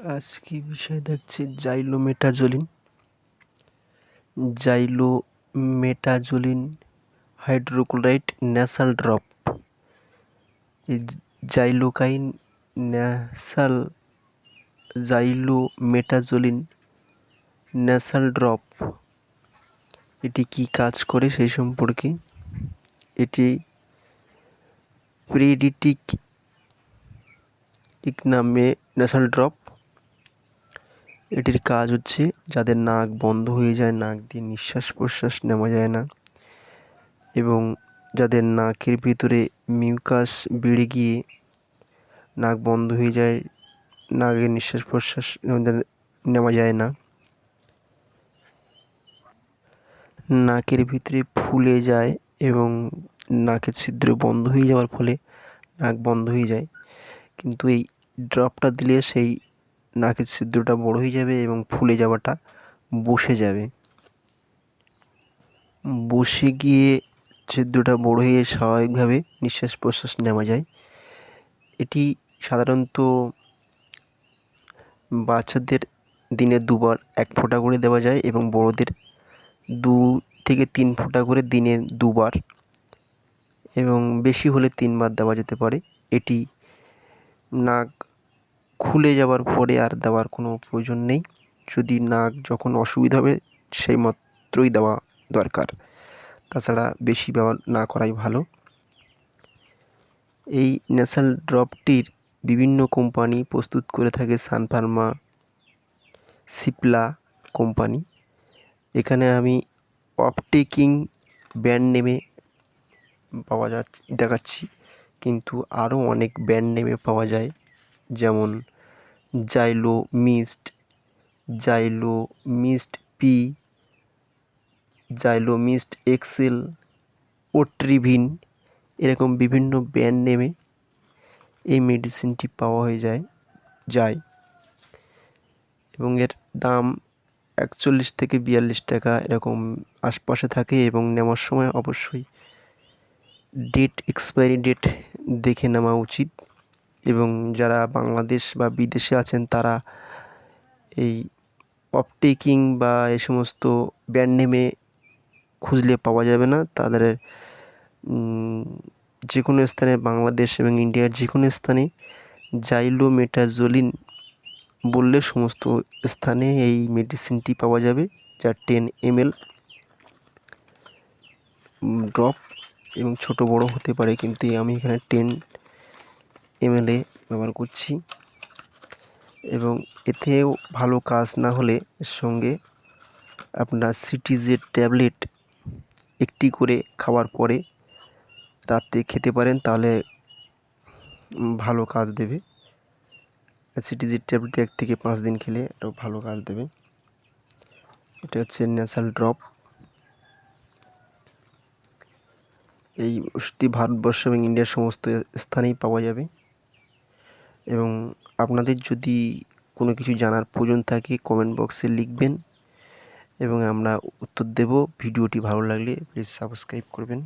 আজকে বিষয় দেখছি xylometazoline xylometazoline hydrochloride nasal drop. এই জাইলোকাইন ন্যাসাল জাইলোমেটাজোলিন ন্যাসাল ড্রপ এটি কি কাজ করে সেই সম্পর্কে। এটি প্রেডিটিক নামে ন্যাসাল ড্রপ। এটির কাজ হচ্ছে যাদের নাক বন্ধ হয়ে যায়, নাক দিয়ে নিঃশ্বাস প্রশ্বাস নেওয়া যায় না, এবং যাদের নাকের ভিতরে মিউকাস বেড়ে গিয়ে নাক বন্ধ হয়ে যায়, নাকে নিঃশ্বাস প্রশ্বাস নেওয়া যায় না, নাকের ভিতরে ফুলে যায় এবং নাকের ছিদ্র বন্ধ হয়ে যাওয়ার ফলে নাক বন্ধ হয়ে যায়, কিন্তু এই ড্রপটা দিলে সেই নাকের ছিদ্রটা বড় হয়ে যাবে এবং ফুলে যাওয়াটা বসে যাবে। বসে গিয়ে ছিদ্রটা বড় হয়ে স্বাভাবিকভাবে নিঃশ্বাস প্রশ্বাস নেওয়া যায়। এটি সাধারণত বাচ্চাদের দিনে 2 বার 1 ফোঁটা করে দেওয়া যায় এবং বড়দের 2 থেকে 3 ফোঁটা করে দিনে 2 বার, এবং বেশি হলে 3 বার দেওয়া যেতে পারে। এটি নাক খুলে যাওয়ার পরে আর দেওয়ার কোনো প্রয়োজন নেই। যদি নাক যখন অসুবিধা হবে সেই মাত্রই দেওয়া দরকার, তাছাড়া বেশি ব্যবহার না করাই ভালো। এই ন্যাসাল ড্রপটির বিভিন্ন কোম্পানি প্রস্তুত করে থাকে, সান ফার্মা, সিপলা কোম্পানি। এখানে আমি অপটেকিং ব্র্যান্ড নেমে দেখাচ্ছি, কিন্তু আরও অনেক ব্র্যান্ড নেমে পাওয়া যায়, যেমন Xylo mist P, Xylo mist Excel, Otrivin, এরকম বিভিন্ন ব্র্যান্ড নেমে এই মেডিসিনটি পাওয়া যায় এবং এর দাম 41 থেকে 42 টাকা এরকম আশপাশে থাকে, এবং নেওয়ার সময় অবশ্যই এক্সপায়ারি ডেট দেখে নেওয়া উচিত। এবং যারা বাংলাদেশ বা বিদেশে আছেন তারা এই অপটেকিং বা এই সমস্ত ব্র্যান্ড নেমে খুঁজলে পাওয়া যাবে না। তাদের যে কোনো স্থানে, বাংলাদেশ এবং ইন্ডিয়ার যে কোনো স্থানে জাইলোমেটাজোলিন বললে সমস্ত স্থানে এই মেডিসিনটি পাওয়া যাবে, যা 10 ml ড্রপ এবং ছোট বড় হতে পারে, কিন্তু আমি এখানে 10 ml ব্যবহার করছি। এবং এতেও ভালো কাজ না হলে এর সঙ্গে আপনার সিটিজের ট্যাবলেট একটি করে খাওয়ার পরে রাত্রে খেতে পারেন, তাহলে ভালো কাজ দেবে। সিটিজের ট্যাবলেট 1 থেকে 5 দিন খেলে এটাও ভালো কাজ দেবে। এটা হচ্ছে ন্যাসাল ড্রপ। এই ওষুধটি ভারতবর্ষ এবং ইন্ডিয়ার সমস্ত স্থানেই পাওয়া যাবে। এবং আপনাদের যদি কোনো কিছু জানার প্রয়োজন থাকে কমেন্ট বক্সে লিখবেন এবং আমরা উত্তর দেব। ভিডিওটি ভালো লাগলে প্লিজ সাবস্ক্রাইব করবেন।